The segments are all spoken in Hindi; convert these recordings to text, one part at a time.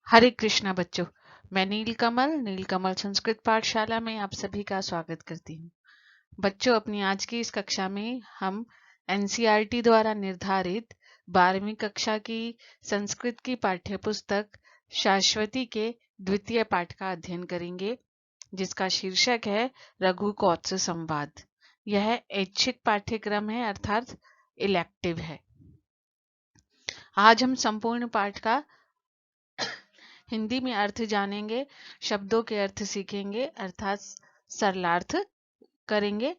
हरे कृष्णा बच्चों, मैं नीलकमल संस्कृत पाठशाला में आप सभी का स्वागत करती हूँ। बच्चों, अपनी आज की इस कक्षा में हम एनसीईआरटी द्वारा निर्धारित 12वीं कक्षा की संस्कृत की पाठ्य पुस्तक शाश्वती के द्वितीय पाठ का अध्ययन करेंगे, जिसका शीर्षक है रघुकौत्स संवाद। यह ऐच्छिक पाठ्यक्रम है, अर्थात इलेक्टिव है। आज हम संपूर्ण पाठ का हिंदी में अर्थ जानेंगे, शब्दों के अर्थ सीखेंगे, अर्थात सरलार्थ करेंगे।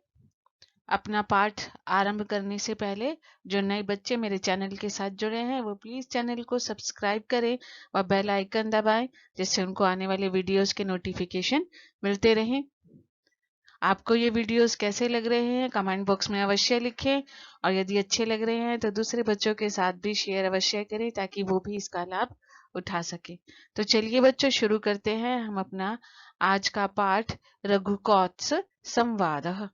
अपना पाठ आरंभ करने से पहले जो नए बच्चे मेरे चैनल के साथ जुड़े हैं वो प्लीज चैनल को सब्सक्राइब करें और बेल आइकन दबाएं, जिससे उनको आने वाले वीडियोस के नोटिफिकेशन मिलते रहें। आपको ये वीडियोस कैसे लग रहे हैं कमेंट बॉक्स में अवश्य लिखें, और यदि अच्छे लग रहे हैं तो दूसरे बच्चों के साथ भी शेयर अवश्य करें ताकि वो भी इसका लाभ उठा सके। तो चलिए बच्चों, शुरू करते हैं हम अपना आज का पाठ रघुकौत्स संवादः।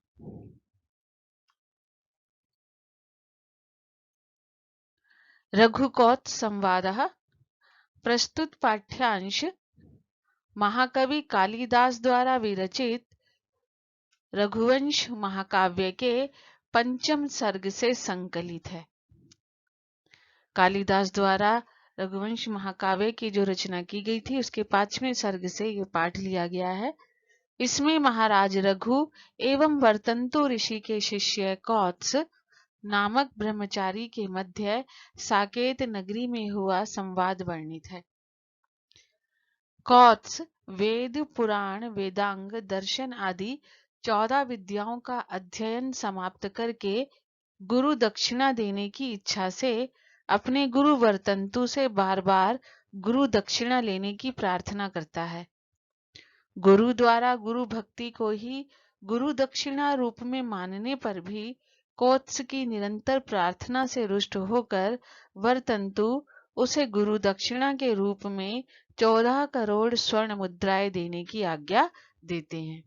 रघुकौत्स संवादः प्रस्तुत पाठ्यांश महाकवि कालिदास द्वारा विरचित रघुवंश महाकाव्य के पंचम सर्ग से संकलित है। कालिदास द्वारा रघुवंश महाकाव्य की जो रचना की गई थी उसके 5वें सर्ग से ये पाठ लिया गया है। इसमें महाराज रघु एवं वर्तंतु ऋषि के शिष्य कौत्स नामक ब्रह्मचारी के मध्य साकेत नगरी में हुआ संवाद वर्णित है। कौत्स वेद पुराण वेदांग दर्शन आदि 14 विद्याओं का अध्ययन समाप्त करके गुरु दक्षिणा देने की इच्छा से अपने गुरु वर्तंतु से बार बार गुरु दक्षिणा लेने की प्रार्थना करता है। गुरु द्वारा गुरु भक्ति को ही गुरु दक्षिणा रूप में मानने पर भी कौत्स की निरंतर प्रार्थना से रुष्ट होकर वर्तंतु उसे गुरु दक्षिणा के रूप में 14 करोड़ स्वर्ण मुद्राएं देने की आज्ञा देते हैं।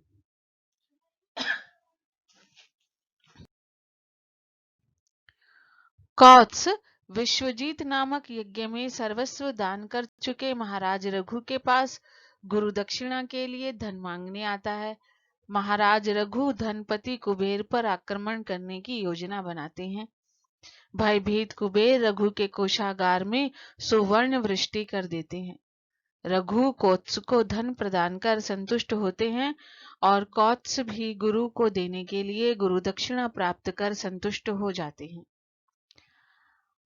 कौत्स विश्वजीत नामक यज्ञ में सर्वस्व दान कर चुके महाराज रघु के पास गुरु दक्षिणा के लिए धन मांगने आता है। महाराज रघु धनपति कुबेर पर आक्रमण करने की योजना बनाते हैं। भयभीत कुबेर रघु के कोषागार में सुवर्ण वृष्टि कर देते हैं। रघु कौत्स को धन प्रदान कर संतुष्ट होते हैं और कौत्स भी गुरु को देने के लिए गुरु दक्षिणा प्राप्त कर संतुष्ट हो जाते हैं।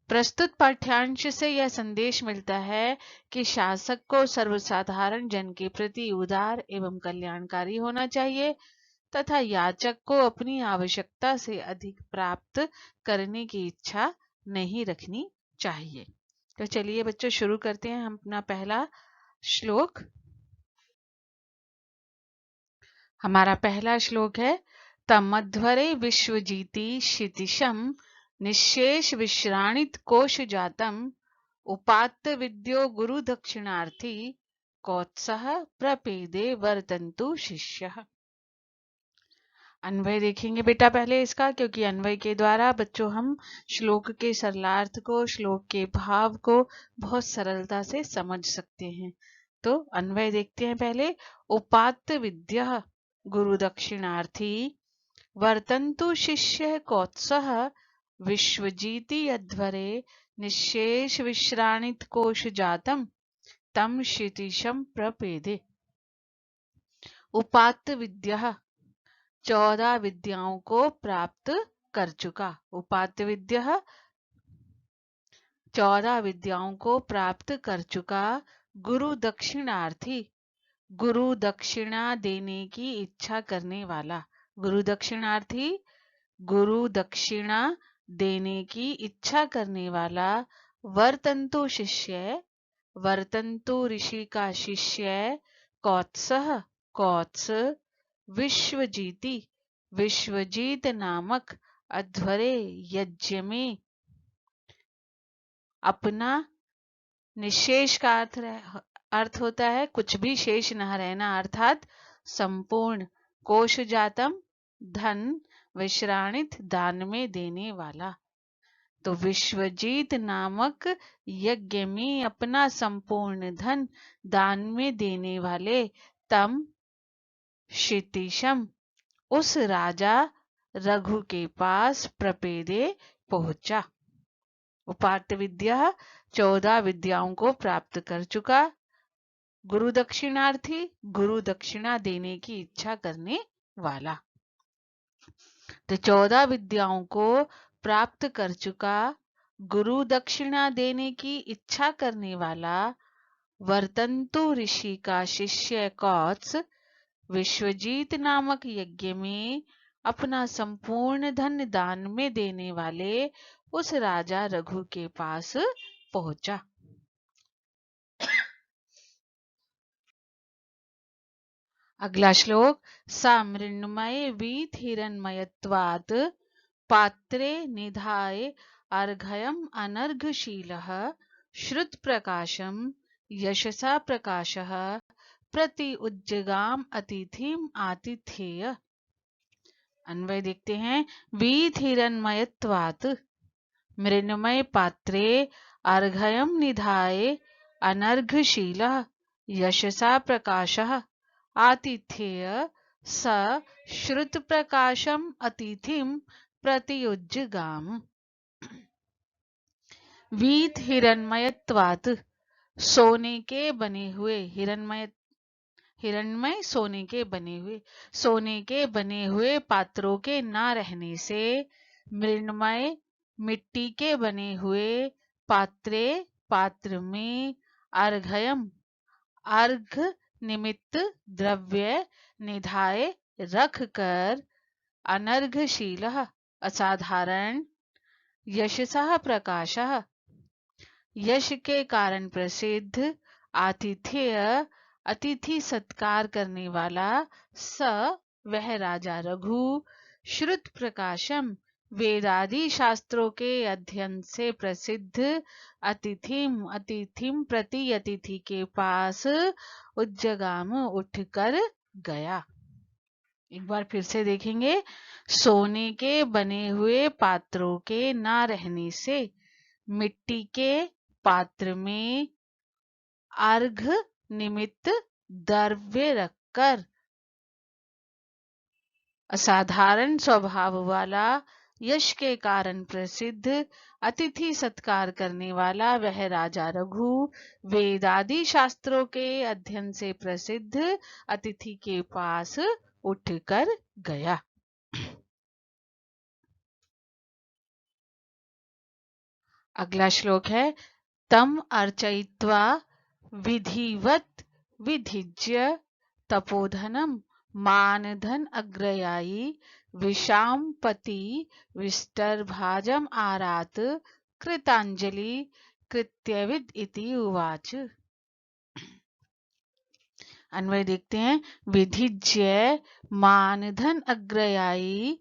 प्रस्तुत पाठ्यांश से यह संदेश मिलता है कि शासक को सर्वसाधारण जन के प्रति उदार एवं कल्याणकारी होना चाहिए तथा याचक को अपनी आवश्यकता से अधिक प्राप्त करने की इच्छा नहीं रखनी चाहिए। तो चलिए बच्चों, शुरू करते हैं हम अपना पहला श्लोक। हमारा पहला श्लोक है तमध्वरे विश्वजीति क्षितिशम निशेष विश्राणित कोश जातम उपात्त विद्यो गुरु दक्षिणार्थी कौत्सः प्रपेदे वर्तन्तु शिष्यः। अन्वय देखेंगे बेटा पहले इसका, क्योंकि अन्वय के द्वारा बच्चों हम श्लोक के सरलार्थ को, श्लोक के भाव को बहुत सरलता से समझ सकते हैं। तो अन्वय देखते हैं पहले। उपात्त विद्या गुरु दक्षिणार्थी वर्तन्तु शिष्य कौत्सः विश्वजीति अध्वरे निशेष विश्राणित कोश जातम तम क्षितिशम प्रपेदे। उपात्त विद्या 14 विद्याओं को प्राप्त कर चुका। उपात्त विद्या 14 विद्याओं को प्राप्त कर चुका। गुरु दक्षिणार्थी गुरु दक्षिणा देने की इच्छा करने वाला। गुरु दक्षिणार्थी गुरु दक्षिणा देने की इच्छा करने वाला। वर्तन्तु शिष्य वर्तन्तु ऋषि का शिष्य। कौत्सः कौत्स विश्वजीति विश्वजीत नामक अध्वरे यज्ञ में अपना निशेष का अर्थ होता है कुछ भी शेष न रहना, अर्थात संपूर्ण। कोश जातम धन विश्राणित दान में देने वाला। तो विश्वजीत नामक यज्ञ में अपना संपूर्ण धन दान में देने वाले तम क्षितिशम उस राजा रघु के पास प्रपेदे पहुंचा। उपार्त विद्या 14 विद्याओं को प्राप्त कर चुका। गुरु दक्षिणार्थी गुरु दक्षिणा देने की इच्छा करने वाला। तो 14 विद्याओं को प्राप्त कर चुका, गुरु दक्षिणा देने की इच्छा करने वाला वर्तंतु ऋषि का शिष्य कौत्स विश्वजीत नामक यज्ञ में अपना संपूर्ण धन दान में देने वाले उस राजा रघु के पास पहुंचा। अगला श्लोक। सा मृण्मय वीत हिरण्मयत्वात् पात्रे निधाय अर्घयम् अनर्घशीलः श्रुत प्रकाशम यशसा प्रकाशः प्रति उज्जगाम अतिथिम आतिथेय। अन्वय देखते हैं। वीत हिरण्मयत्वात् मृण्मय पात्रे अर्घयम् निधाय अनर्घशीलः यशसा प्रकाशः आतिथेय स श्रुत प्रकाशम अतिथिम प्रतियुज्जगाम। वीत हिरण्मयत्वात् सोने के बने हुए हिरण्मय सोने के बने हुए पात्रों के न रहने से मृण्मय मिट्टी के बने हुए पात्र में अर्घयम अर्घ निमित्त द्रव्य निधाय रख कर अनर्घशील असाधारण यशसः प्रकाशः यश के कारण प्रसिद्ध आतिथेय अतिथि सत्कार करने वाला स वह राजा रघु श्रुत प्रकाशम वेदादि शास्त्रों के अध्ययन से प्रसिद्ध अतिथिम प्रति अतिथि के पास उज्जगाम उठकर गया। एक बार फिर से देखेंगे। सोने के बने हुए पात्रों के ना रहने से मिट्टी के पात्र में अर्घ निमित्त द्रव्य रखकर असाधारण स्वभाव वाला यश के कारण प्रसिद्ध अतिथि सत्कार करने वाला वह राजा रघु वेदादि शास्त्रों के अध्ययन से प्रसिद्ध अतिथि के पास उठकर गया। अगला श्लोक है। तम अर्चयित्वा विधिवत विधिज्य तपोधनम मानधन अग्रयायी विशाम्पति विष्टर्भाजम आरात कृतांजलि कृत्यविद इति उवाच। अन्वय देखते हैं। विधिज्य मानधन अग्रयायी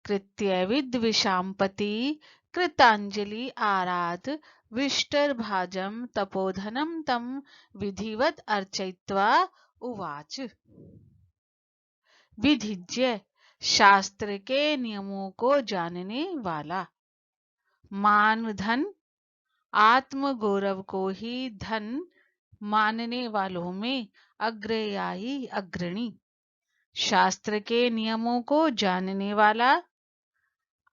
कृत्यविद विशाम्पति कृतांजलि आरात विष्टर्भाजम तपोधनम तम विधिवत अर्चयित्वा उवाच। विधिज्य शास्त्र के नियमों को जानने वाला, मानधन आत्म गौरव को ही धन मानने वालों में अग्रयायी अग्रणी, शास्त्र के नियमों को जानने वाला,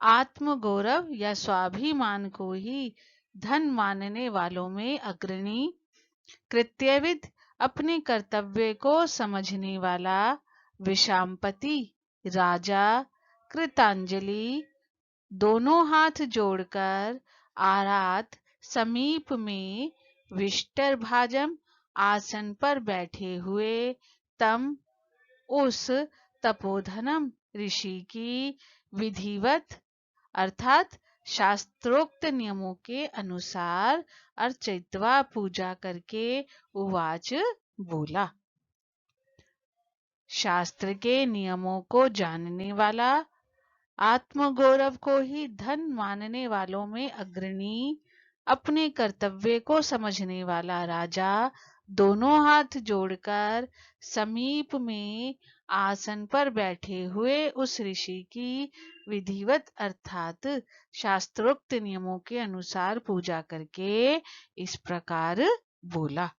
आत्म गौरव या स्वाभिमान को ही धन मानने वालों में अग्रणी, कृत्यविद अपने कर्तव्य को समझने वाला, विशाम्पति राजा, कृतांजलि दोनों हाथ जोड़कर, आरात समीप में, विष्टर्भाजम आसन पर बैठे हुए, तम उस तपोधनम ऋषि की विधिवत अर्थात शास्त्रोक्त नियमों के अनुसार अर्चयित्वा पूजा करके उवाच बोला। शास्त्र के नियमों को जानने वाला, आत्मगौरव को ही धन मानने वालों में अग्रणी, अपने कर्तव्य को समझने वाला राजा दोनों हाथ जोड़कर समीप में, आसन पर बैठे हुए उस ऋषि की विधिवत अर्थात शास्त्रोक्त नियमों के अनुसार पूजा करके इस प्रकार बोला।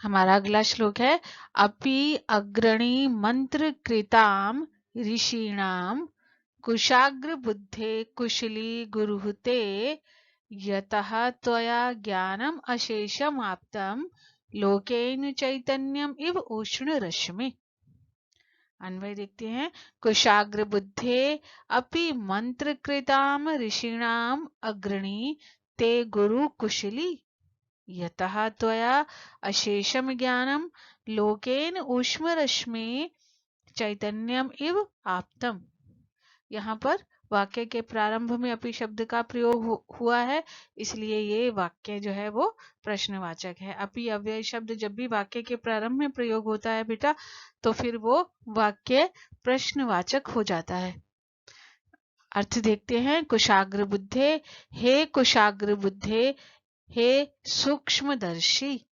हमारा अगला श्लोक है अपि अग्रणी मंत्र कृताम ऋषीणाम कुशाग्र बुद्धे कुशली गुरुहुते यतः त्वया ज्ञानम अशेषम आप्तम लोकेन चैतन्यम इव उष्ण रश्मि। अन्वय देखते हैं। कुशाग्र बुद्धे अपि मंत्र कृताम ऋषिणाम अग्रणी ते गुरु कुशली यतः त्वया अशेषम ज्ञानम लोकेन उष्म रश्मि चैतन्यम इव आप्तम। यहाँ पर वाक्य के प्रारंभ में अपि शब्द का प्रयोग हुआ है, इसलिए ये वाक्य जो है वो प्रश्नवाचक है। अपि अव्यय शब्द जब भी वाक्य के प्रारंभ में प्रयोग होता है बेटा, तो फिर वो वाक्य प्रश्नवाचक हो जाता है। अर्थ देखते हैं। कुशाग्र बुद्धे, हे कुशाग्र बुद्धे, हे सूक्ष्मदर्शी।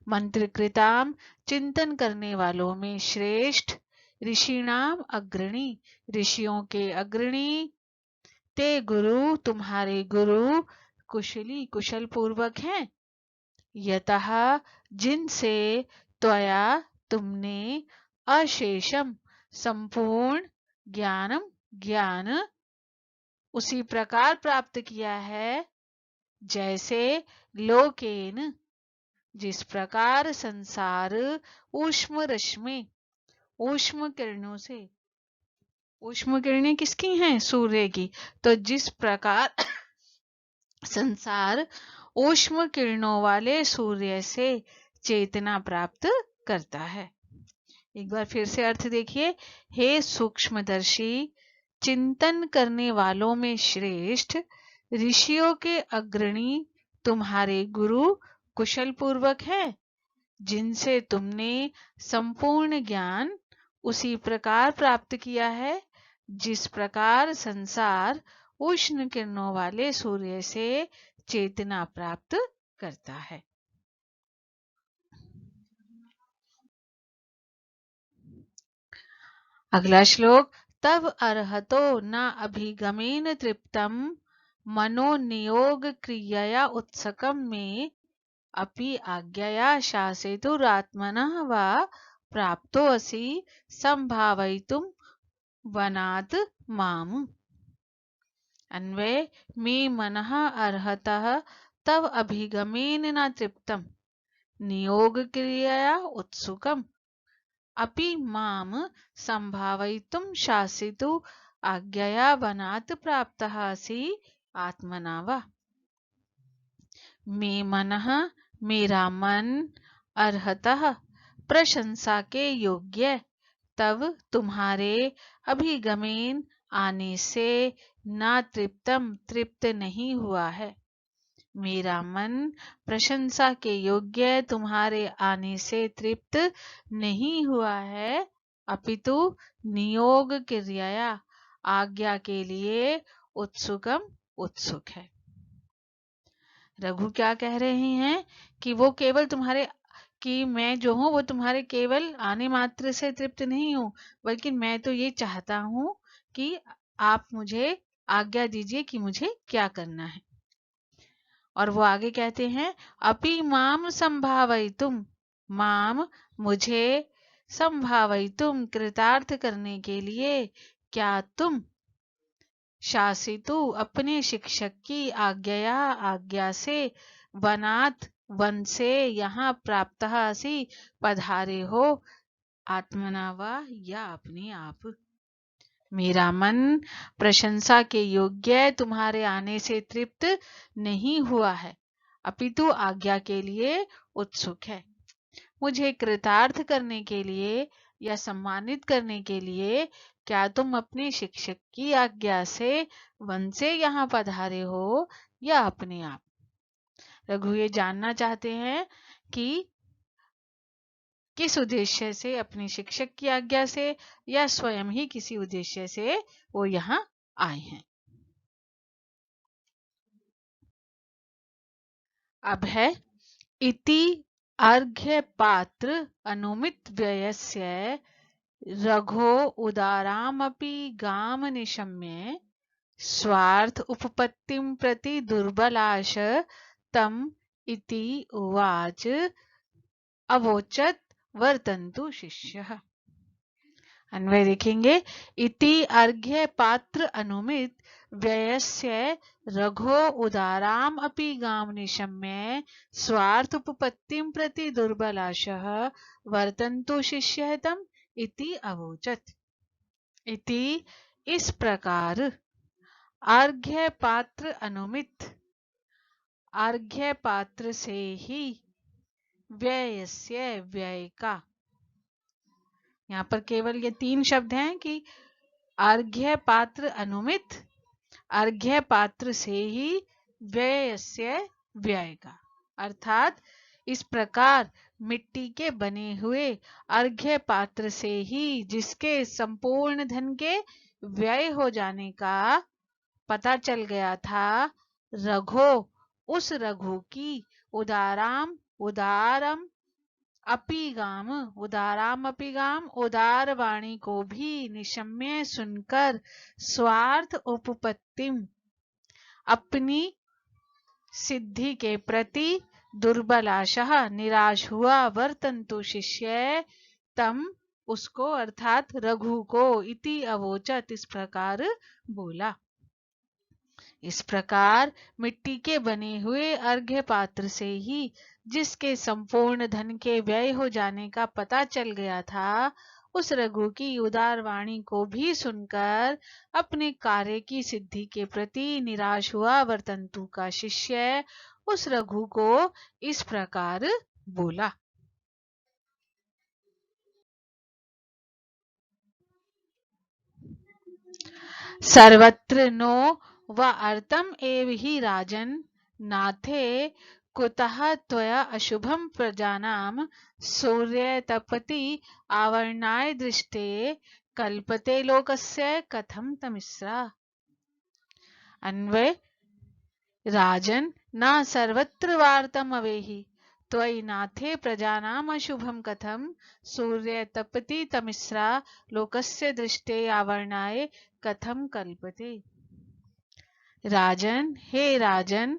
मंत्रकृताम, चिंतन करने वालों में श्रेष्ठ। ऋषिणाम अग्रणी, ऋषियों के अग्रणी। ते गुरु, तुम्हारे गुरु। कुशली, कुशल पूर्वक हैं। यतः, जिनसे। त्वया, तुमने। अशेषम, संपूर्ण। ज्ञानम, ज्ञान। उसी प्रकार प्राप्त किया है जैसे लोकेन, जिस प्रकार संसार ऊष्म रश्मि, ऊष्म किरणों से। ऊष्म किरणें किसकी हैं? सूर्य की। तो जिस प्रकार संसार ऊष्म किरणों वाले सूर्य से चेतना प्राप्त करता है। एक बार फिर से अर्थ देखिए। हे सूक्ष्मदर्शी, चिंतन करने वालों में श्रेष्ठ। ऋषियों के अग्रणी, तुम्हारे गुरु कुशल पूर्वक है, जिनसे तुमने संपूर्ण ज्ञान उसी प्रकार प्राप्त किया है जिस प्रकार संसार उष्ण किरणों वाले सूर्य से चेतना प्राप्त करता है। अगला श्लोक। तब अर्हतो न अभिगमेन तृप्तम मनोनियोग क्रियया उत्सकम में अपि आज्ञया शासितुरात्मनः वा प्राप्तोऽसि संभावयितुं वनात् माम्। अन्वय। मे मनः अर्हतः तव अभिगमेन न तृप्तम नियोग क्रियया उत्सुकम् अपि माम संभावयितुं शासितु आज्ञया वनात् प्राप्तः असि आत्मना वा। मे मनः, मेरा मन। अर्हतः, प्रशंसा के योग्य। तब, तुम्हारे। अभिगमेन, आने से। ना तृप्तम, तृप्त नहीं हुआ है। मेरा मन प्रशंसा के योग्य तुम्हारे आने से तृप्त नहीं हुआ है, अपितु नियोग क्रिया, आज्ञा के लिए उत्सुकम, उत्सुक है। रघु क्या कह रहे हैं कि वो केवल तुम्हारे, कि मैं जो हूं वो तुम्हारे केवल आने मात्र से तृप्त नहीं हूं, बल्कि मैं तो ये चाहता हूं कि आप मुझे आज्ञा दीजिए कि मुझे क्या करना है। और वो आगे कहते हैं अपि माम संभावयितुम, माम मुझे, संभावयितुम कृतार्थ करने के लिए, क्या तुम। शासितु, अपने शिक्षक की आज्ञया, आज्ञा से। वनात्, वन से। यहाँ प्राप्त असि, पधारे हो। आत्मना वा, या अपने आप। मेरा मन प्रशंसा के योग्य तुम्हारे आने से तृप्त नहीं हुआ है, अपितु आज्ञा के लिए उत्सुक है। मुझे कृतार्थ करने के लिए या सम्मानित करने के लिए क्या तुम अपने शिक्षक की आज्ञा से वन से यहाँ पधारे हो या अपने आप। रघु ये जानना चाहते हैं कि किस उद्देश्य से, अपने शिक्षक की आज्ञा से या स्वयं ही किसी उद्देश्य से वो यहाँ आए हैं। अब है इति अर्घ्य पात्र अनुमित व्ययस्य रघो उदारामपि गाम निशम्य स्वार्थ उपपत्तिं प्रति दुर्बलाश तम इति उवाच अवोचत वर्तन्तु शिष्यः। अन्वय देखेंगे। इति अर्घ्य पात्र अनुमित व्ययस्य रघो उदाराम अपि गाम निशम्य स्वार्थ उपपत्तिं प्रति दुर्बलाशः वर्तन्तु शिष्यः तम इति अवोचत। इति इस प्रकार अर्घ्य पात्र अनुमित अर्घ्य पात्र से ही व्ययस्य व्यय का, यहाँ पर केवल ये 3 शब्द हैं कि अर्घ्य पात्र अनुमित, अर्घ्य पात्र से ही व्ययस्य व्यय का, अर्थात इस प्रकार मिट्टी के बने हुए अर्घ्य पात्र से ही जिसके संपूर्ण धन के व्यय हो जाने का पता चल गया था, रघो उस रघु की उदाराम उदारम अपिगाम उदाराम अपिगाम उदार वाणी को भी निशम्य सुनकर स्वार्थ उपपत्तिम अपनी सिद्धि के प्रति दुर्बलाशः निराश हुआ वर्तन्तु शिष्य तम उसको अर्थात रघु को इति अवोचत इस प्रकार बोला। इस प्रकार मिट्टी के बने हुए अर्घ्य पात्र से ही जिसके संपूर्ण धन के व्यय हो जाने का पता चल गया था, उस रघु की उदार वाणी को भी सुनकर अपने कार्य की सिद्धि के प्रति निराश हुआ वर्तन्तु का शिष्य उस रघु को इस प्रकार बोला। सर्वत्र नो व अर्थम एव हि राजन नाथे कुतः त्वया अशुभम प्रजानाम सूर्य तपति आवर्णाय दृष्टे कल्पते लोकस्य कथम तमिस्रा। अन्वय। राजन न सर्वत्र वार्तम अवेहि त्वयि नाथे प्रजानाम अशुभम कथम सूर्य तपति तमिस्रा लोकस्य दृष्टे आवर्णाय कथम कल्पते। राजन, हे राजन,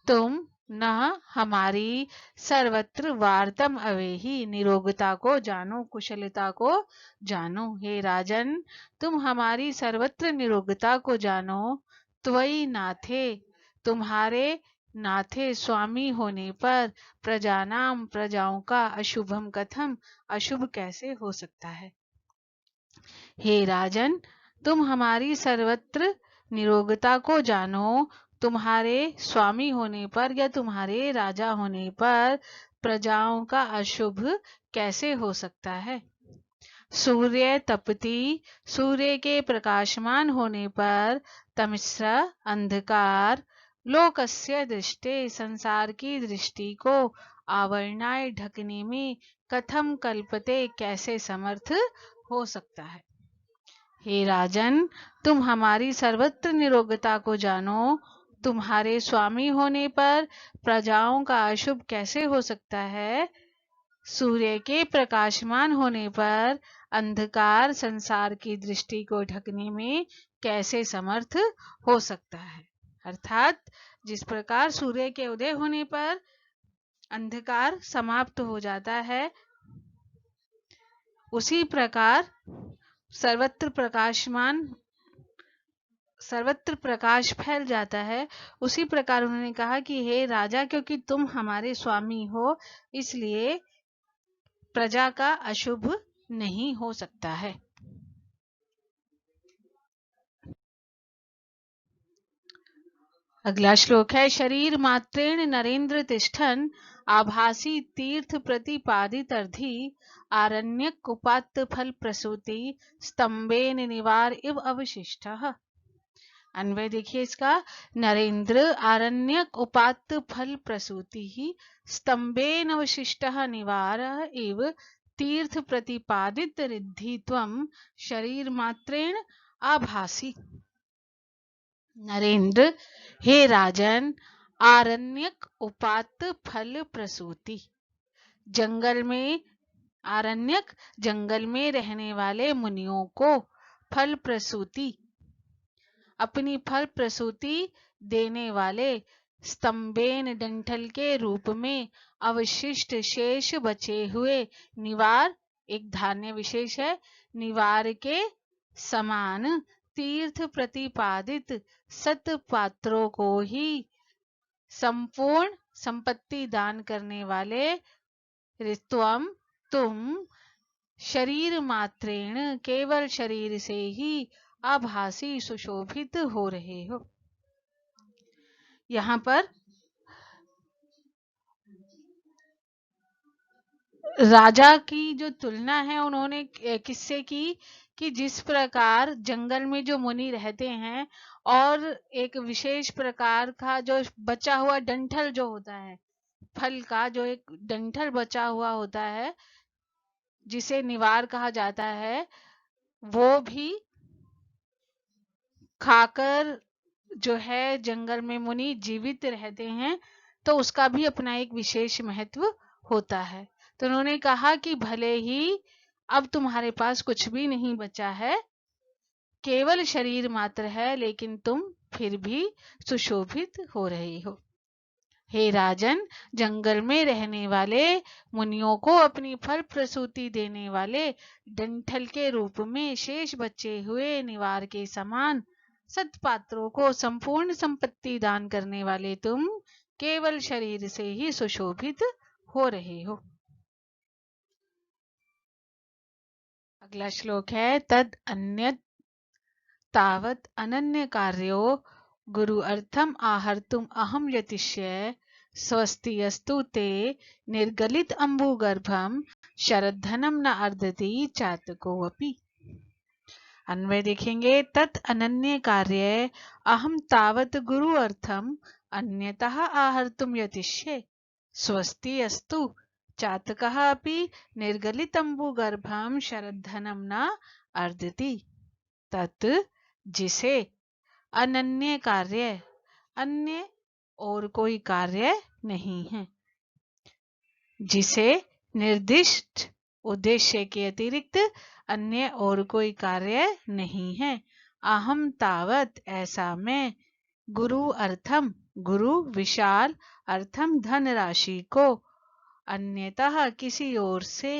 तुम न हमारी सर्वत्र वार्तम अवेहि निरोगता को जानो, कुशलता को जानो। हे राजन, तुम हमारी सर्वत्र निरोगता को जानो। त्वयि नाथे, तुम्हारे नाथे स्वामी होने पर प्रजानाम प्रजाओं का अशुभम कथम अशुभ कैसे हो सकता है। हे राजन, तुम हमारी सर्वत्र निरोगता को जानो। तुम्हारे स्वामी होने पर या तुम्हारे राजा होने पर प्रजाओं का अशुभ कैसे हो सकता है। सूर्य तपति, सूर्य के प्रकाशमान होने पर, तमिस्रा अंधकार, लोकस्य दृष्टे संसार की दृष्टि को, आवरणाय ढकने में, कथम कल्पते कैसे समर्थ हो सकता है। हे राजन, तुम हमारी सर्वत्र निरोगता को जानो। तुम्हारे स्वामी होने पर प्रजाओं का अशुभ कैसे हो सकता है। सूर्य के प्रकाशमान होने पर अंधकार संसार की दृष्टि को ढकने में कैसे समर्थ हो सकता है। अर्थात जिस प्रकार सूर्य के उदय होने पर अंधकार समाप्त हो जाता है, उसी प्रकार सर्वत्र प्रकाश फैल जाता है। उसी प्रकार उन्होंने कहा कि हे राजा, क्योंकि तुम हमारे स्वामी हो, इसलिए प्रजा का अशुभ नहीं हो सकता है। अगला श्लोक है। शरीर मात्रेण नरेंद्र तिष्ठन आभासी तीर्थ प्रतिपादित अर्धि आरण्यक उपात्त फल प्रसूति स्तंभेन निवार इव अवशिष्टः। अन्वय देखिए इसका। नरेंद्र आरण्यक उपात्त फल प्रसूति स्तंभेन अवशिष्टः निवार इव तीर्थ प्रतिपादित रिद्धि त्वं शरीर मात्रेण आभासी। नरेंद्र, हे राजन, आरण्यक उपात्त फल प्रसूति, जंगल में आरण्यक जंगल में रहने वाले मुनियों को फल प्रसूति अपनी फल प्रसूति देने वाले स्तंभेन डंठल के रूप में अवशिष्ट शेष बचे हुए निवार एक धान्य विशेष है निवार के समान तीर्थ प्रतिपादित सत पात्रों को ही संपूर्ण संपत्ति दान करने वाले ऋत्वम तुम शरीर मात्रेण केवल शरीर से ही आभासी सुशोभित हो रहे हो। यहाँ पर राजा की जो तुलना है उन्होंने किससे की कि जिस प्रकार जंगल में जो मुनि रहते हैं और एक विशेष प्रकार का जो बचा हुआ डंठल जो होता है फल का जो एक डंठल बचा हुआ होता है जिसे निवार कहा जाता है वो भी खाकर जो है जंगल में मुनि जीवित रहते हैं तो उसका भी अपना एक विशेष महत्व होता है। तो उन्होंने कहा कि भले ही अब तुम्हारे पास कुछ भी नहीं बचा है केवल शरीर मात्र है लेकिन तुम फिर भी सुशोभित हो रहे हो। हे राजन जंगल में रहने वाले मुनियों को अपनी फल प्रसूति देने वाले डंठल के रूप में शेष बचे हुए निवार के समान सत्पात्रों को संपूर्ण संपत्ति दान करने वाले तुम केवल शरीर से ही सुशोभित हो रहे हो। अगला श्लोक है तद अन्य तावत अनन्य कार्यो गुरु अर्थम आहर्तुम अहम यतिष्य स्वस्ति अस्तु ते निर्गलित अम्बुगर्भम शरद्धनम न अर्दति चातको अपि। अन्वय देखेंगे तत् अनन्य कार्य अहम तावत गुरु अर्थम अन्यतः आहर्तुम यतिष्ये स्वस्ति अस्तु चातकः अपि निर्गलित अम्बुगर्भम शरद्धनम न अर्दति। तत् जिसे अनन्य कार्य अन्य और कोई कार्य नहीं है जिसे निर्दिष्ट उद्देश्य के अतिरिक्त अन्य और कोई कार्य नहीं है। अहम तावत ऐसा मैं गुरु अर्थम गुरु विशाल अर्थम धन राशि को अन्यतः किसी ओर से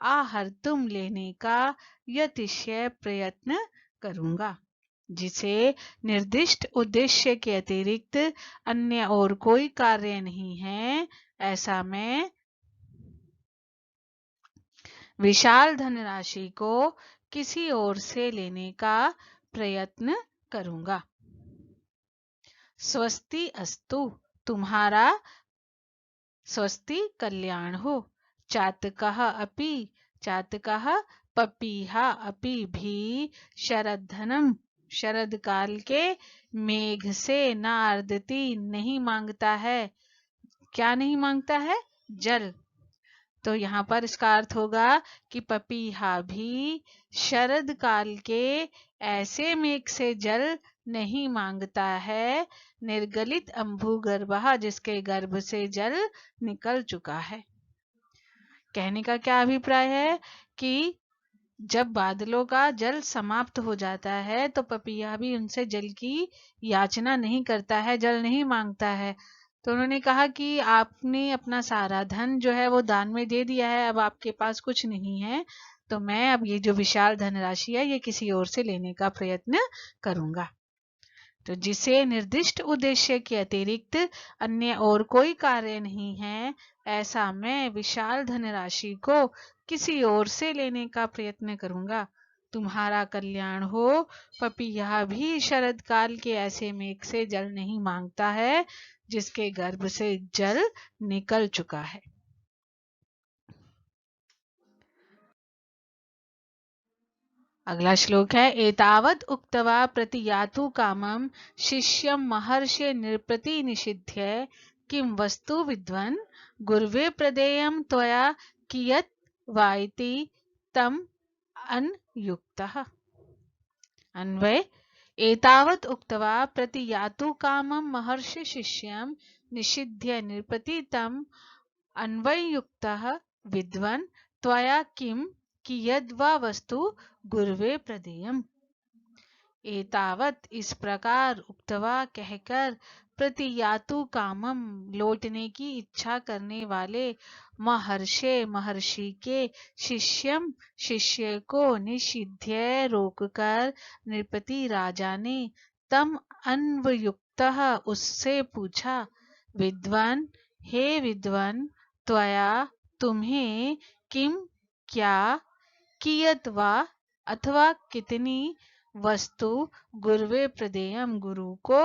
आहर्तुम लेने का यतिशय प्रयत्न करूंगा जिसे निर्दिष्ट उद्देश्य के अतिरिक्त अन्य और कोई कार्य नहीं है ऐसा मैं विशाल धनराशि को किसी ओर से लेने का प्रयत्न करूंगा। स्वस्ति अस्तु तुम्हारा स्वस्ति कल्याण हो। चातकः अपि चातकः पपीहा अपि भी शरद्धनम शरद काल के मेघ से न अर्दति नहीं मांगता है। क्या नहीं मांगता है? जल। तो यहाँ पर इसका अर्थ होगा कि पपीहा भी शरद काल के ऐसे मेघ से जल नहीं मांगता है निर्गलित अम्भुगर्भः जिसके गर्भ से जल निकल चुका है। कहने का क्या अभिप्राय है कि जब बादलों का जल समाप्त हो जाता है तो पपीहा भी उनसे जल की याचना नहीं करता है, जल नहीं मांगता है। तो उन्होंने कहा कि आपने अपना सारा धन जो है वो दान में दे दिया है, अब आपके पास कुछ नहीं है, तो मैं अब ये जो विशाल धनराशि है ये किसी और से लेने का प्रयत्न करूंगा। तो जिसे निर्दिष्ट उद्देश्य के अतिरिक्त अन्य और कोई कार्य नहीं है ऐसा मैं विशाल धनराशि को किसी और से लेने का प्रयत्न करूंगा। तुम्हारा कल्याण हो। पपीहा भी शरद काल के ऐसे मेघ से जल नहीं मांगता है जिसके गर्भ से जल निकल चुका है। अगला श्लोक है एतावत् उक्त्वा प्रतियातु कामं शिष्यं महर्षे नृपति निषिध्य किं वस्तु विद्वन् गुर्वे प्रदेयं त्वया कियत् वाइति तम अनयुक्तः। अन्वय एतावत् उक्त्वा प्रतियातु कामं महर्षि शिष्यं निषिध्य नृपति तम अन्वयुक्तः विद्वन् त्वया किं कियद् वा वस्तु गुरुवे प्रदेयम्। एतावत् इस प्रकार उक्तवा कहकर प्रतियातु कामम लौटने की इच्छा करने वाले महर्षि के शिष्य को निषिध्य रोककर नृपति राजा ने तम अन्वयुक्तः उससे पूछा, विद्वान, हे विद्वान, त्वया तुम्हें किम क्या कियत वा अथवा कितनी वस्तु गुरुवे प्रदेयम गुरु को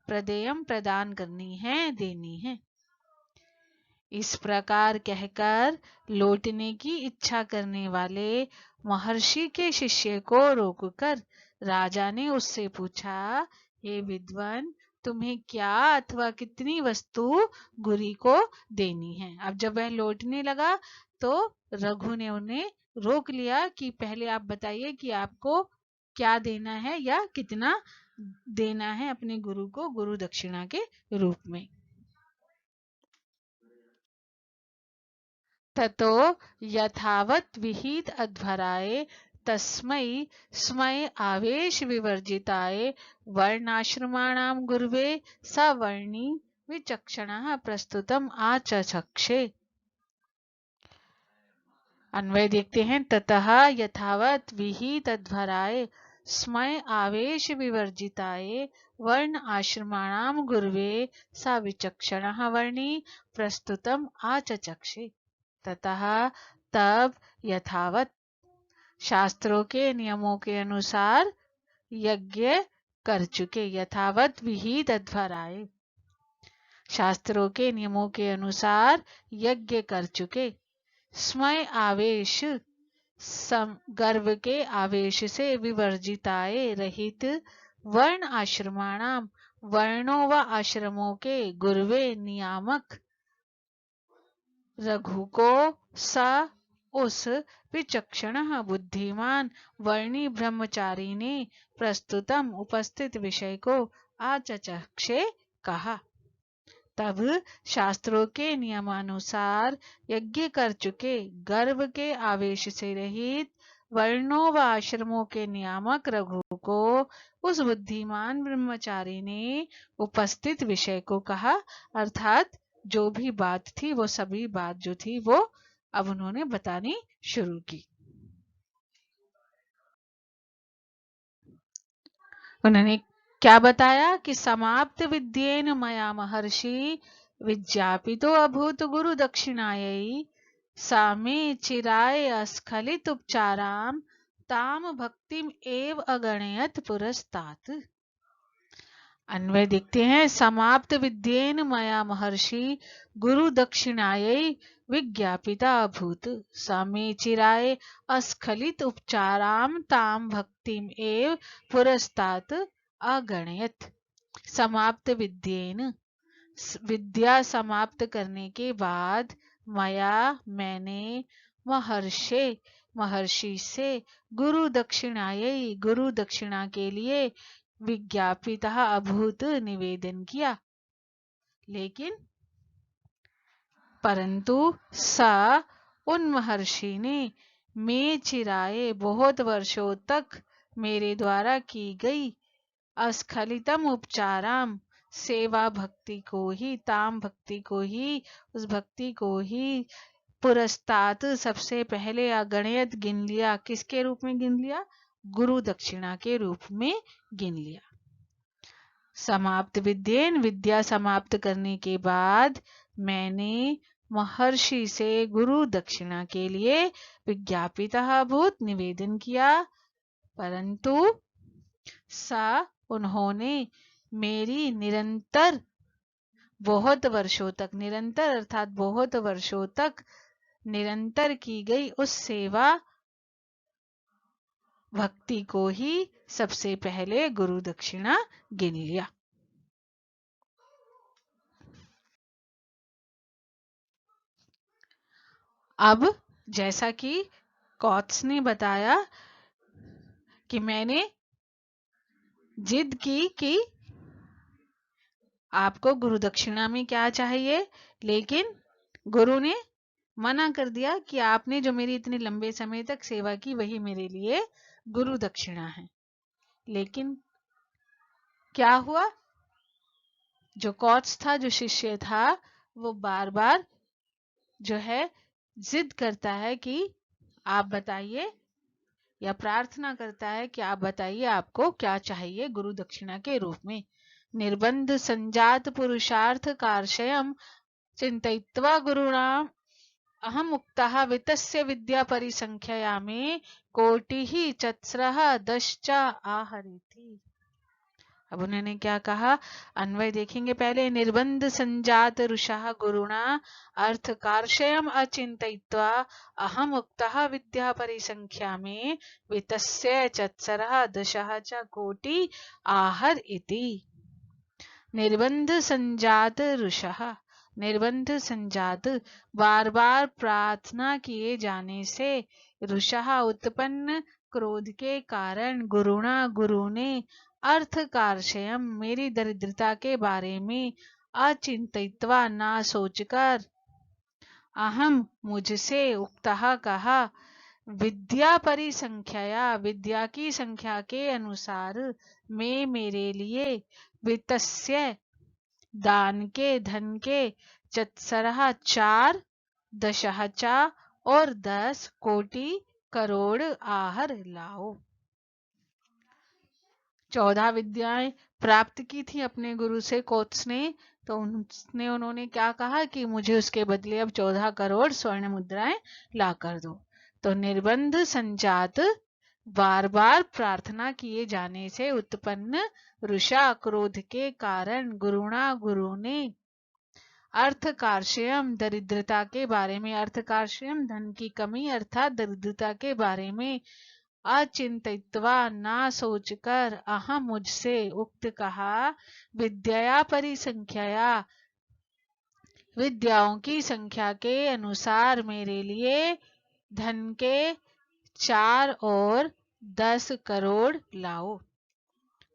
प्रदेयम प्रदान करनी है, देनी है। इस प्रकार कहकर लौटने की इच्छा करने वाले महर्षि के शिष्य को रोककर राजा ने उससे पूछा, हे विद्वान, तुम्हें क्या अथवा कितनी वस्तु गुरु को देनी है। अब जब वह लौटने लगा तो रघु ने उन्हें रोक लिया कि पहले आप बताइए कि आपको क्या देना है या कितना देना है अपने गुरु को गुरु दक्षिणा के रूप में। ततो यथावत् विहित अध्वराय तस्मै स्मय आवेश विवर्जिताय वर्णाश्रमाणां गुरुवे सवर्णी विचक्षणः प्रस्तुतम आचक्षे। अन्वय देखते हैं। ततः यथावत् विहित अध्वराय स्मय आवेश विवर्जिताय वर्ण आश्रमाणां गुरुवे सा विचक्षणः वर्णी प्रस्तुतम आचक्षे। ततः तब यथावत शास्त्रों के नियमों के अनुसार यज्ञ कर चुके। यथावत विहित अध्वराय शास्त्रों के नियमों के अनुसार यज्ञ कर चुके। स्मय आवेश गर्व के आवेश से विवर्जिताए रहित वर्ण आश्रमाणाम वर्णों व आश्रमों के गुरुवे नियामक रघु को स उस विचक्षण बुद्धिमान वर्णी ब्रह्मचारी ने प्रस्तुतम उपस्थित विषय को आचक्षे कहा। तब शास्त्रों के नियमानुसार यज्ञ कर चुके गर्व के आवेश से रहित वर्णों व आश्रमों के नियामक रघु को उस बुद्धिमान ब्रह्मचारी ने उपस्थित विषय को कहा। अर्थात जो भी बात थी वो सभी बात जो थी वो अब उन्होंने बतानी शुरू की। उन्होंने क्या बताया कि समाप्त विद्येन मया महर्षि विज्ञापितो अभूत गुरु दक्षिणायै सामे चिराय अस्खलित उपचाराम ताम भक्तिम एव अगणयत पुरस्तात। अन्वय देखते हैं। समाप्त विद्येन मया महर्षि गुरु दक्षिणायै विज्ञापिता अभूत सामे चिराय अस्खलित उपचाराम ताम भक्तिम एव पुरस्तात अगणयत। समाप्त विद्येन विद्या समाप्त करने के बाद मया मैंने महर्षि से गुरु दक्षिणायै गुरु दक्षिणा के लिए विज्ञापिता अभूत निवेदन किया। लेकिन परंतु सा उन महर्षि ने मैं चिराए बहुत वर्षों तक मेरे द्वारा की गई अस्खलितम उपचाराम सेवा भक्ति को ही ताम भक्ति को ही उस भक्ति को ही पुरस्तात सबसे पहले अगणयत गिन लिया। किसके रूप में गिन लिया? गुरु दक्षिणा के रूप में गिन लिया। समाप्त विद्येन विद्या समाप्त करने के बाद मैंने महर्षि से गुरु दक्षिणा के लिए विज्ञापिता भूत निवेदन किया। परंतु सा उन्होंने मेरी निरंतर बहुत वर्षों तक निरंतर अर्थात बहुत वर्षों तक निरंतर की गई उस सेवा भक्ति को ही सबसे पहले गुरु दक्षिणा गिन लिया। अब जैसा कि कॉट्स ने बताया कि मैंने जिद की कि आपको गुरु दक्षिणा में क्या चाहिए, लेकिन गुरु ने मना कर दिया कि आपने जो मेरी इतने लंबे समय तक सेवा की वही मेरे लिए गुरु दक्षिणा है। लेकिन क्या हुआ, जो कोच था, जो शिष्य था, वो बार बार जो है जिद करता है कि आप बताइए, या प्रार्थना करता है कि आप बताइए आपको क्या चाहिए गुरु दक्षिणा के रूप में। निर्बंध संजात पुरुषार्थ कार्शयम चिंतयित्वा गुरुणाम अहम उक्तः वितस्य विद्या परिसंख्यया में कोटिः चत्स्रः दश्च आहरिति। अब उन्होंने क्या कहा, अन्वय देखेंगे पहले। निर्बंध संजात रुषः गुरुणा अर्थ कार्शयम अचिंतयित्वा अहम उक्तः विद्या परिसंख्या में वितस्य चत्सरः दशः च कोटि आहर इति। निर्बंध संजात रुषः, निर्बंध संजात बार बार प्रार्थना किए जाने से रुषः उत्पन्न क्रोध के कारण गुरुणा गुरु ने अर्थ कार्शयम मेरी दरिद्रता के बारे में अचिंतित्वा ना सोचकर अहम मुझसे उक्तः कहा विद्या परिसंख्या विद्या की संख्या के अनुसार मैं मेरे लिए वित्तस्य दान के धन के चत्सरः 4 दशहचा और 10 कोटि करोड़ आहर लाओ। 14 विद्याएं प्राप्त की थी अपने गुरु से कोत्स ने, तो उन्होंने क्या कहा कि मुझे उसके बदले अब 14 करोड़ स्वर्ण मुद्राएं ला कर दो। तो निर्बंध संजात बार बार प्रार्थना किए जाने से उत्पन्न रुषा क्रोध के कारण गुरुणा गुरु ने अर्थ कार्शयम दरिद्रता के बारे में, अर्थ कार्शयम धन की कमी अर्थात दरिद्रता के बारे में अचिंतित्वा ना सोचकर अहम मुझसे उक्त कहा विद्या परिसंख्या विद्याओं की संख्या के अनुसार मेरे लिए धन के 4 और 10 करोड़ लाओ।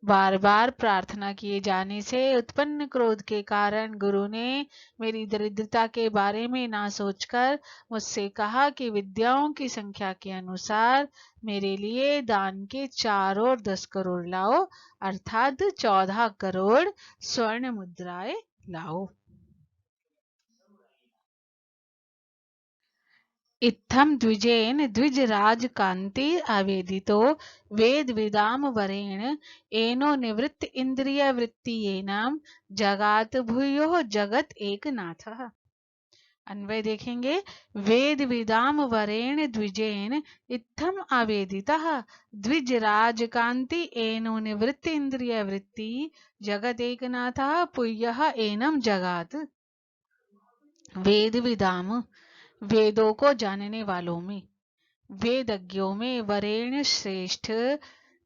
बार बार प्रार्थना किए जाने से उत्पन्न क्रोध के कारण गुरु ने मेरी दरिद्रता के बारे में ना सोचकर मुझसे कहा कि विद्याओं की संख्या के अनुसार मेरे लिए दान के 4 और 10 करोड़ लाओ, अर्थात 14 करोड़ स्वर्ण मुद्राएं लाओ। इत्थम द्विजेन द्विजराज कांति आवेदितो वेद विदाम वरेण एनो निवृत्त इंद्रिय वृत्तियेनाम जगात भूयो जगत एकनाथः। अन्वय देखेंगे। वेद विदाम वरेण द्विजेन इत्थम आवेदितः द्विजराज कांति एनो निवृत्त इंद्रिय वृत्ति जगत एकनाथः पुय्यः एनम जगात। वेद विदाम वेदों को जानने वालों में, वेदज्ञों में, वरेण्य श्रेष्ठ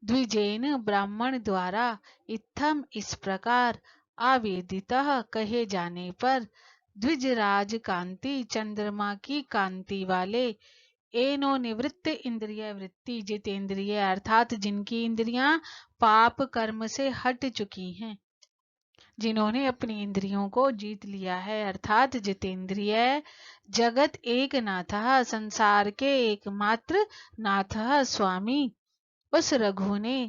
द्विजेन ब्राह्मण द्वारा इत्थम इस प्रकार आवेदितः कहे जाने पर द्विजराज कांति चंद्रमा की कांति वाले एनो निवृत्त इंद्रिय वृत्ति जितेंद्रिय अर्थात जिनकी इंद्रियां पाप कर्म से हट चुकी हैं, जिन्होंने अपनी इंद्रियों को जीत लिया है अर्थात जितेंद्रिय जगत एक नाथः संसार के एकमात्र नाथः स्वामी उस रघु ने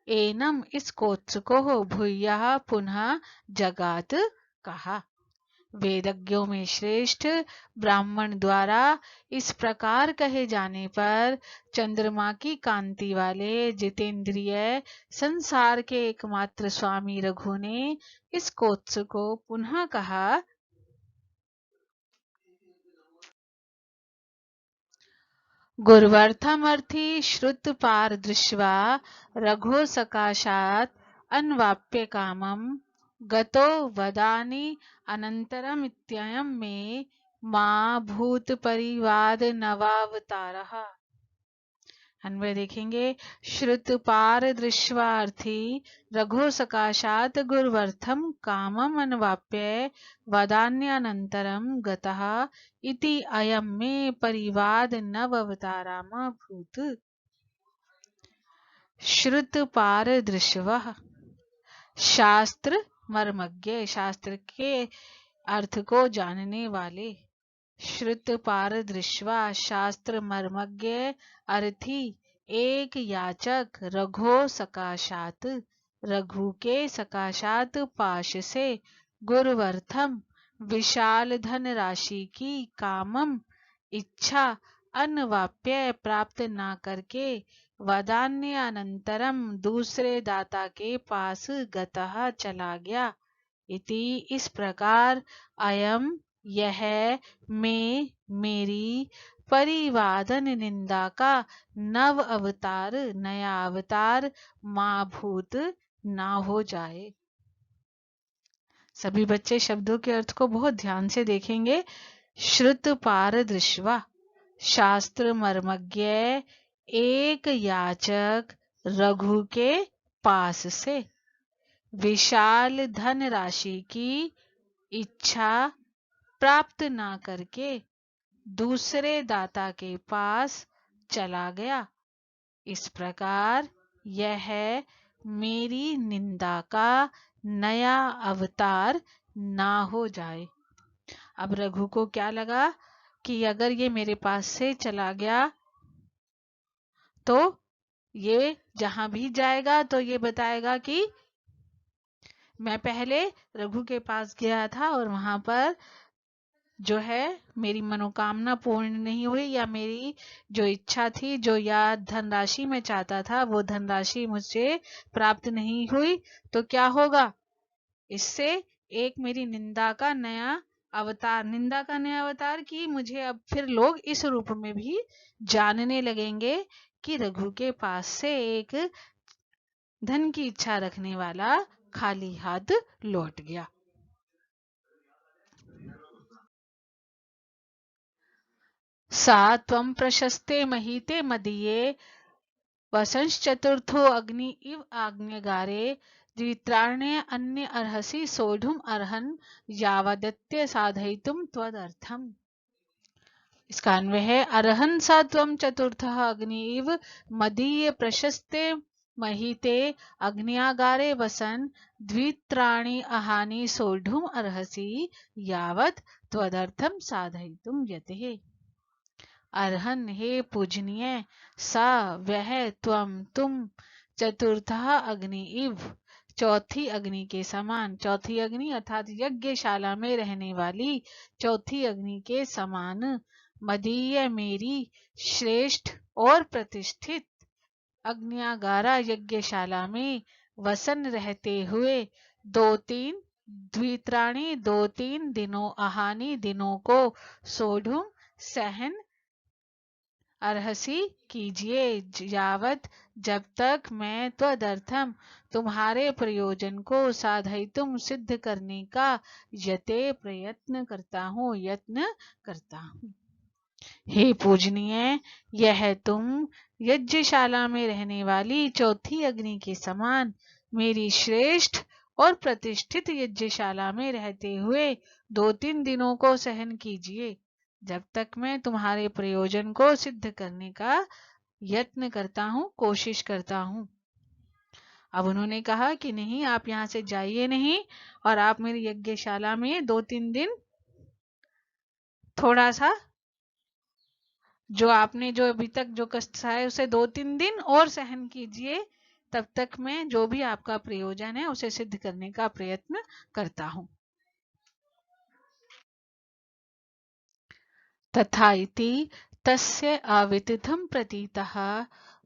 एनम इस कोत्स को भूयः पुनः जगात कहा। वेदज्ञों में श्रेष्ठ ब्राह्मण द्वारा इस प्रकार कहे जाने पर चंद्रमा की कांति वाले जितेंद्रिय संसार के एकमात्र स्वामी रघु ने इस कोत्स को पुनः कहा। गुर्वर्थमर्थी श्रुत पार दृश्वा रघो सकाशात अन्वाप्य कामम गतो वदानि अनंतरमित्ययं में मां भूत परिवाद नवावतारः। अन्वय देखेंगे। श्रुत पार दृश्वार्थी रघो सकाशात गुर्वर्थम कामम अन्वाप्य वदान्यनंतरम गतः इति अयम में परिवाद नववताराम भूत। श्रुत पार दृश्वः शास्त्र मर्मज्ञ, शास्त्र के अर्थ को जानने वाले, श्रुत पारदृश्वा शास्त्र मर्मज्ञ अर्थी एक याचक रघो सकाशात, रघु के सकाशात पाश से गुरुवर्थम विशाल धन राशि की कामम इच्छा अनवाप्य प्राप्त ना करके वदान्य अनंतरम दूसरे दाता के पास गतः चला गया। इति इस प्रकार अयम यह में मेरी परिवादन निंदा का नव अवतार नया अवतार माँ भूत ना हो जाए। सभी बच्चे शब्दों के अर्थ को बहुत ध्यान से देखेंगे। श्रुत पारदृश्वा शास्त्र मर्मज्ञ एक याचक रघु के पास से विशाल धन राशि की इच्छा प्राप्त ना करके दूसरे दाता के पास चला गया। इस प्रकार यह मेरी निंदा का नया अवतार ना हो जाए। अब रघु को क्या लगा कि अगर ये मेरे पास से चला गया तो ये जहां भी जाएगा तो ये बताएगा कि मैं पहले रघु के पास गया था और वहां पर जो है मेरी मनोकामना पूर्ण नहीं हुई, या मेरी जो इच्छा थी, जो या धनराशि मैं चाहता था, वो धनराशि मुझे प्राप्त नहीं हुई। तो क्या होगा? इससे एक मेरी निंदा का नया अवतार कि मुझे अब फिर लोग इस रूप में भी जानने लगेंगे कि रघु के पास से एक धन की इच्छा रखने वाला खाली हाथ लौट गया। सा त्वं प्रशस्ते महीते मदीये वसंश्चतुर्थो अग्नि इव आग्नेगारे द्वित्राण्य अन्य अर्हसि सोढुम अर्हन् यावदत्य साधयितुम त्वदर्थम। इसका अन्वय है अर्हन् सा त्वं चतुर्थः अग्नि इव मदीय प्रशस्ते महीते अग्न्यागारे वसन द्वित्राणि अहानि सोढुम अर्हसि यावत् त्वदर्थम साधयितुम यते। अर्हन हे पूजनीय, सा वह तुम चतुर्थः अग्नि इव चौथी अग्नि के समान, चौथी अग्नि अर्थात यज्ञशाला में रहने वाली चौथी अग्नि के समान मदीय मेरी श्रेष्ठ और प्रतिष्ठित अग्न्यागारा यज्ञशाला में वसन रहते हुए दो तीन दिनों अहानी दिनों को सोढ़ुम सहन अर्हसी कीजिए, यावत जब तक मैं त्वदर्थम तुम्हारे प्रयोजन को साधयितुम सिद्ध करने का यत्न करता हूँ। हे पूजनीय, यह तुम यज्ञशाला में रहने वाली चौथी अग्नि के समान मेरी श्रेष्ठ और प्रतिष्ठित यज्ञशाला में रहते हुए 2-3 दिनों को सहन कीजिए, जब तक मैं तुम्हारे प्रयोजन को सिद्ध करने का यत्न करता हूँ, कोशिश करता हूँ। अब उन्होंने कहा कि नहीं, आप यहाँ से जाइए नहीं, और आप मेरी यज्ञशाला में 2-3 दिन थोड़ा सा जो आपने जो अभी तक जो कष्ट सहा है उसे 2-3 दिन और सहन कीजिए, तब तक मैं जो भी आपका प्रयोजन है उसे सिद्ध करने का प्रयत्न करता हूँ। तथा इति तस्य अवितिथं प्रतीतः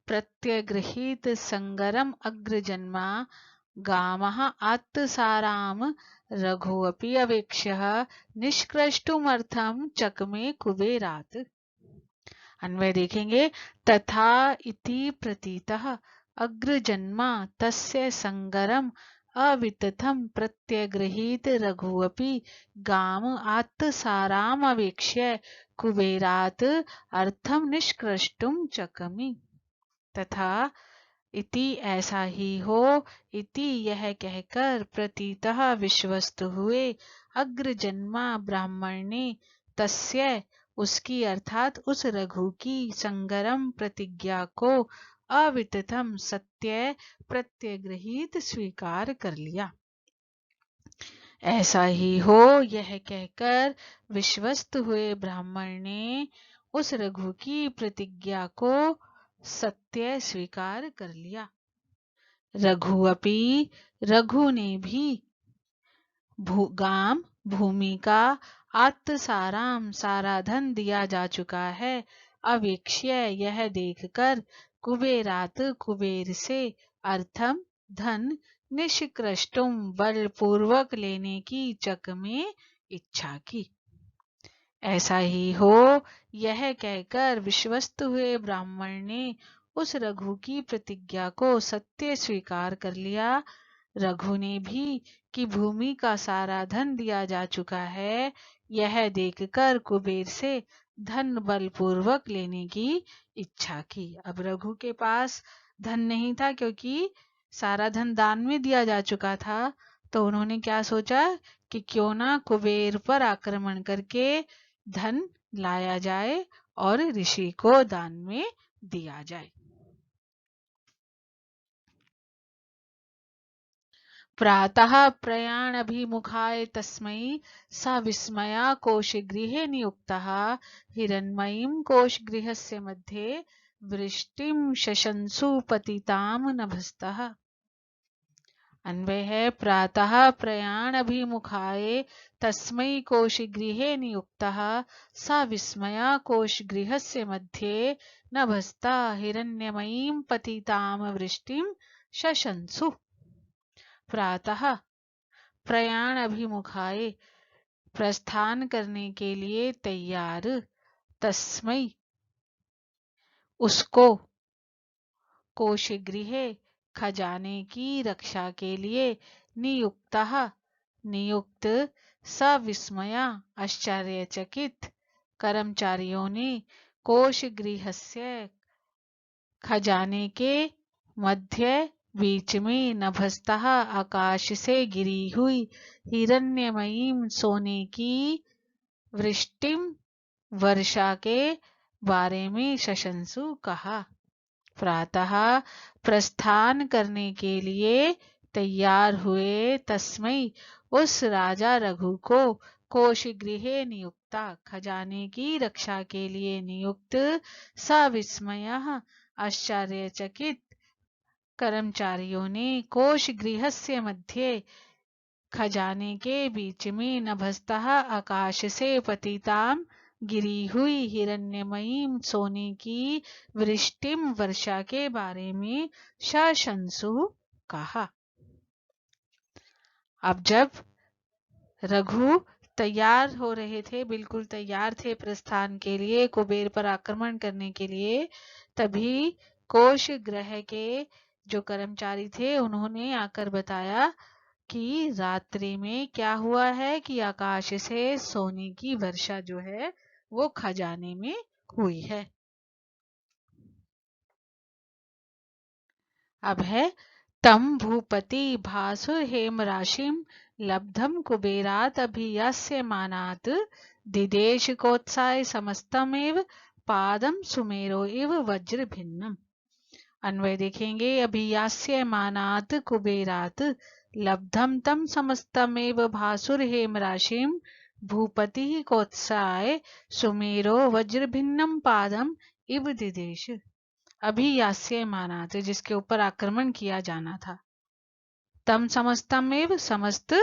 प्रत्यगृहीत संगरम अग्रजन्मा गामः आत्तसाराम रघोऽपि अवेक्ष्यः निष्कृष्टुमर्थं चकमे कुबेरात्। अन्वय देखेंगे। तथा इति प्रतीतः अग्रजन्मा तस्य संगरम अवितथम प्रत्यगृहीत रघुअपि गाम आत्तसाराम अवेक्ष्य कुबेरात् अर्थम निष्कृष्टुम चकमी। तथा इति ऐसा ही हो, इति यह कहकर प्रतीतः विश्वस्त हुए अग्रजन्मा ब्राह्मण ने तस्य उसकी अर्थात उस रघु की संगरम प्रतिज्ञा को अवितथम सत्य प्रत्यगृहीत स्वीकार कर लिया। ऐसा ही हो, यह कहकर विश्वस्त हुए ब्राह्मण ने उस रघु की प्रतिज्ञा को सत्य स्वीकार कर लिया। रघुअपि, रघु ने भी गाम भूमि का आत्तसाराम सारा धन दिया जा चुका है। अवेक्ष्य यह देखकर कुबेरात कुबेर से अर्थम धन निष्कृष्टुम बलपूर्वक लेने की चक में इच्छा की। ऐसा ही हो, यह कहकर विश्वस्त हुए ब्राह्मण ने उस रघु की प्रतिज्ञा को सत्य स्वीकार कर लिया। रघु ने भी कि भूमि का सारा धन दिया जा चुका है, यह देखकर कुबेर से धन बलपूर्वक लेने की इच्छा की। अब रघु के पास धन नहीं था क्योंकि सारा धन दान में दिया जा चुका था, तो उन्होंने क्या सोचा कि क्यों ना कुबेर पर आक्रमण करके धन लाया जाए और ऋषि को दान में दिया जाए। प्रातः प्रयाणाभिमुखाय तस्मै सविस्मया कोशगृहे नियुक्तः हिरण्मयीं कोशगृहस्य मध्ये वृष्टिं शशंसु पतितां नभस्तः। अन्वय है, प्रातः प्रयाणाभिमुखाय तस्मै कोशगृहे नियुक्तः सविस्मया कोशगृहस्य मध्ये नभस्ता हिरण्मयीं पतितां वृष्टिं शशंसु। प्रातः प्रयाणाभिमुखाय प्रस्थान करने के लिए तैयार, तस्मै उसको, कोशगृह खजाने की रक्षा के लिए, नियुक्तः नियुक्त, सविस्मया आश्चर्यचकित कर्मचारियों ने, कोशगृहस्य खजाने के मध्य बीच में, नभस्तः आकाश से गिरी हुई, हिरण्यमयीं सोने की वृष्टिम वर्षा के बारे में शशंसु कहा। प्रातः प्रस्थान करने के लिए तैयार हुए तस्मै उस राजा रघु को, कोशगृह नियुक्ता खजाने की रक्षा के लिए नियुक्त, सविस्मयः आश्चर्यचकित कर्मचारियों ने, कोशगृहस्य मध्ये खजाने के बीच में, नभस्तः आकाश से पतितां गिरी हुई, हिरण्यमयीं सोने की वृष्टिम वर्षा के बारे में शशंसु कहा। अब जब रघु तैयार हो रहे थे, बिल्कुल तैयार थे प्रस्थान के लिए, कुबेर पर आक्रमण करने के लिए, तभी कोश ग्रह के जो कर्मचारी थे उन्होंने आकर बताया कि रात्रि में क्या हुआ है कि आकाश से सोने की वर्षा जो है वो खजाने में हुई है। अब है, तम भूपति भासुर हेम राशिम लब्धम कुबेरात अभियास्यमानात् दिदेश कोत्साय समस्तमेव पादम सुमेरो इव वज्र भिन्नम। अन्वय देखेंगे, अभियास्यमानात् कुबेरात लब्धम तम समस्तमेव भासुर हेम राशिम भूपति कोत्साय सुमेरो वज्र भिन्नम पादम इव दिदेश। अभियास्यमानात् जिसके ऊपर आक्रमण किया जाना था, तम समस्तमेव समस्त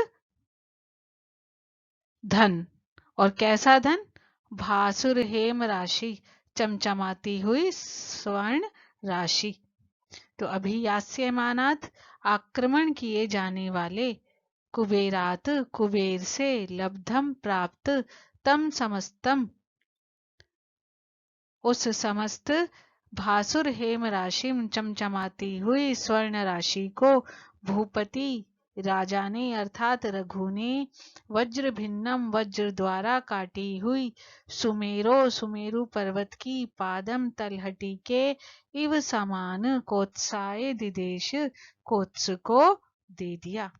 धन, और कैसा धन, भासुर हेम राशि चमचमाती हुई स्वर्ण राशि। तो अभियास्यमानात् आक्रमण किए जाने वाले, कुबेरात कुबेर से, लब्धम प्राप्त, तम समस्तम उस समस्त, भासुर हेम राशि चमचमाती हुई स्वर्ण राशि को, भूपति राजा ने अर्थात रघु ने, वज्र भिन्नम वज्र द्वारा काटी हुई, सुमेरो सुमेरु पर्वत की, पादम तलहटी के, इव समान कोत्साय दिदेश कोत्स को दे दिया।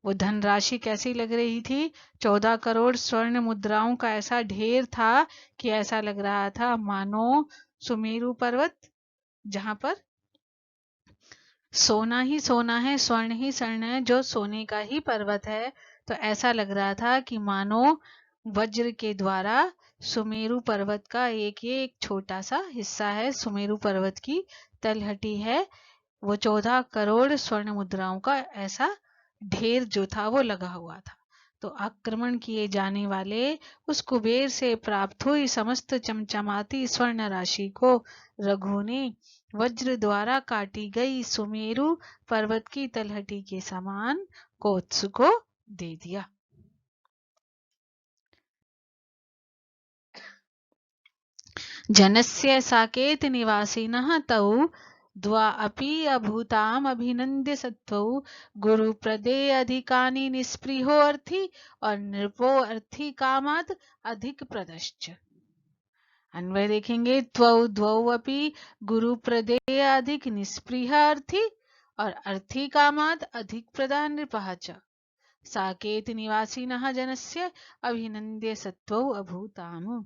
वो धनराशि कैसी लग रही थी, 14 करोड़ स्वर्ण मुद्राओं का ऐसा ढेर था कि ऐसा लग रहा था मानो सुमेरु पर्वत, जहां पर सोना ही सोना है, स्वर्ण ही स्वर्ण है, जो सोने का ही पर्वत है। तो ऐसा लग रहा था कि मानो वज्र के द्वारा सुमेरु पर्वत का एक छोटा सा हिस्सा है, सुमेरु पर्वत की तलहटी है, वो 14 करोड़ स्वर्ण मुद्राओं का ऐसा ढेर जो था वो लगा हुआ था। तो आक्रमण किए जाने वाले उस कुबेर से प्राप्त हुई समस्त चमचमाती स्वर्ण राशि को रघु ने वज्र द्वारा काटी गई सुमेरु पर्वत की तलहटी के समान कोत्स को दे दिया। जनस्य साकेत निवासिनः तौ द्वा अपि अभूताम अभिनंद्य सत्वौ गुरुप्रदे अधिकानि निस्पृहो अर्थी और नृपो अर्थी कामात अधिक प्रदश्च। अन्वय देखेंगे, त्वौ द्वौ अपि गुरुप्रदे अधिक निस्पृह अर्थी और अर्थी कामात अधिक प्रदा नृपः च। साकेत निवासिनः जनस्य अभिनंद्य सत्वौ अभूताम।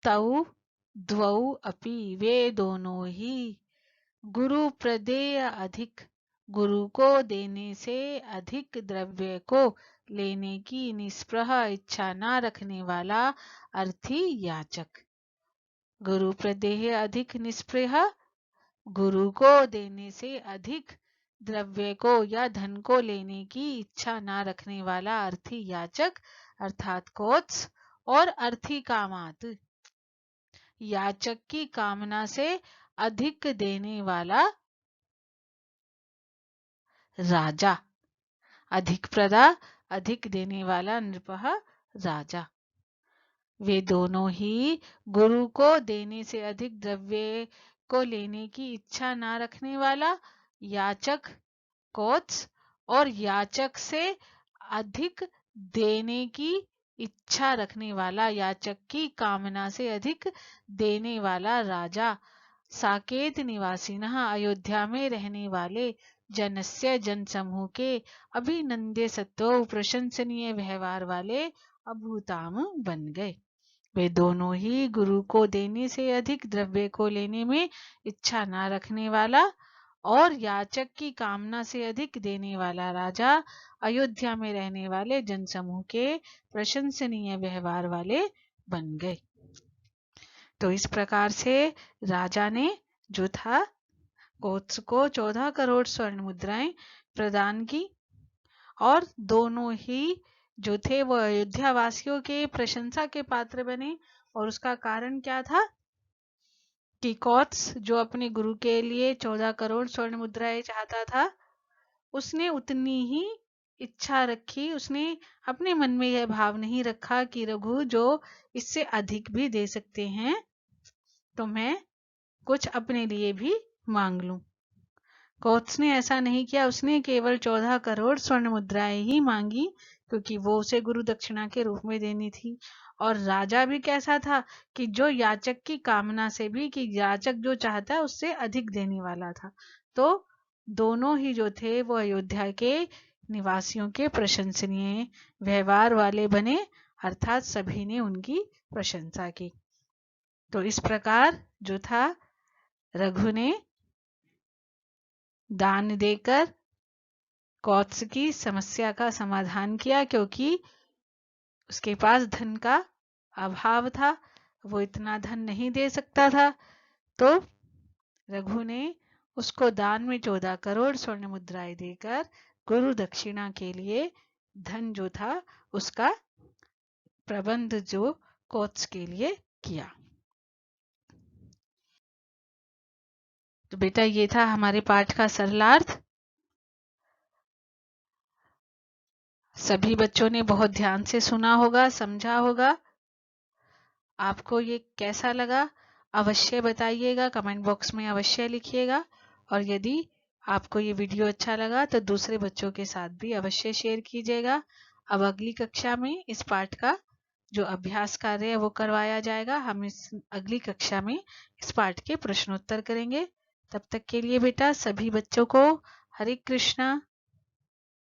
तौ द्वौ अपि वे दोनों ही गुरु प्रदेय अधिक गुरु को देने से अधिक द्रव्य को लेने की निस्पृह इच्छा न रखने वाला अर्थी याचक। गुरु प्रदेय अधिक निस्पृह गुरु को देने से अधिक द्रव्य को या धन को लेने की इच्छा न रखने वाला अर्थी याचक अर्थात कोत्स और अर्थी कामात याचक की कामना से अधिक देने वाला राजा। अधिक प्रदा अधिक देने वाला नृपः राजा। वे दोनों ही गुरु को देने से अधिक द्रव्य को लेने की इच्छा ना रखने वाला याचक कोत्स और याचक से अधिक देने की इच्छा रखने वाला याचक की कामना से अधिक देने वाला राजा। साकेत निवासिनः अयोध्या में रहने वाले जनस्य जनसमूह के अभिनंद्य सत्व प्रशंसनीय व्यवहार वाले अभूताम बन गए। वे दोनों ही गुरु को देने से अधिक द्रव्य को लेने में इच्छा न रखने वाला और याचक की कामना से अधिक देने वाला राजा अयोध्या में रहने वाले जनसमूह के प्रशंसनीय व्यवहार वाले बन गए। तो इस प्रकार से राजा ने जो था कोत्स को 14 करोड़ स्वर्ण मुद्राएं प्रदान की और दोनों ही जो थे वो अयोध्या वासियों के प्रशंसा के पात्र बने। और उसका कारण क्या था कि कोत्स जो अपने गुरु के लिए 14 करोड़ स्वर्ण मुद्राएं चाहता था, उसने उतनी ही इच्छा रखी, उसने अपने मन में यह भाव नहीं रखा कि रघु जो इससे अधिक भी दे सकते हैं तो मैं कुछ अपने लिए भी मांग लूं। कोत्स ने ऐसा नहीं किया, उसने केवल 14 करोड़ स्वर्ण मुद्राएं ही मांगी क्योंकि वो उसे गुरु दक्षिणा के रूप में देनी थी। और राजा भी कैसा था कि जो याचक की कामना से भी कि याचक जो चाहता है उससे अधिक देने वाला था। तो दोनों ही जो थे वो अयोध्या के निवासियों के प्रशंसनीय व्यवहार वाले बने, अर्थात सभी ने उनकी प्रशंसा की। तो इस प्रकार जो था रघु ने दान देकर कोत्स की समस्या का समाधान किया, क्योंकि उसके पास धन का अभाव था, वो इतना धन नहीं दे सकता था। तो रघु ने उसको दान में 14 करोड़ स्वर्ण मुद्राएं देकर गुरु दक्षिणा के लिए धन जो था उसका प्रबंध जो कोत्स के लिए किया। तो बेटा ये था हमारे पाठ का सरलार्थ। सभी बच्चों ने बहुत ध्यान से सुना होगा, समझा होगा। आपको ये कैसा लगा अवश्य बताइएगा, कमेंट बॉक्स में अवश्य लिखिएगा। और यदि आपको ये वीडियो अच्छा लगा तो दूसरे बच्चों के साथ भी अवश्य शेयर कीजिएगा। अब अगली कक्षा में इस पाठ का जो अभ्यास कार्य है वो करवाया जाएगा। हम इस अगली कक्षा में इस पाठ के प्रश्नोत्तर करेंगे। तब तक के लिए बेटा सभी बच्चों को हरे कृष्णा।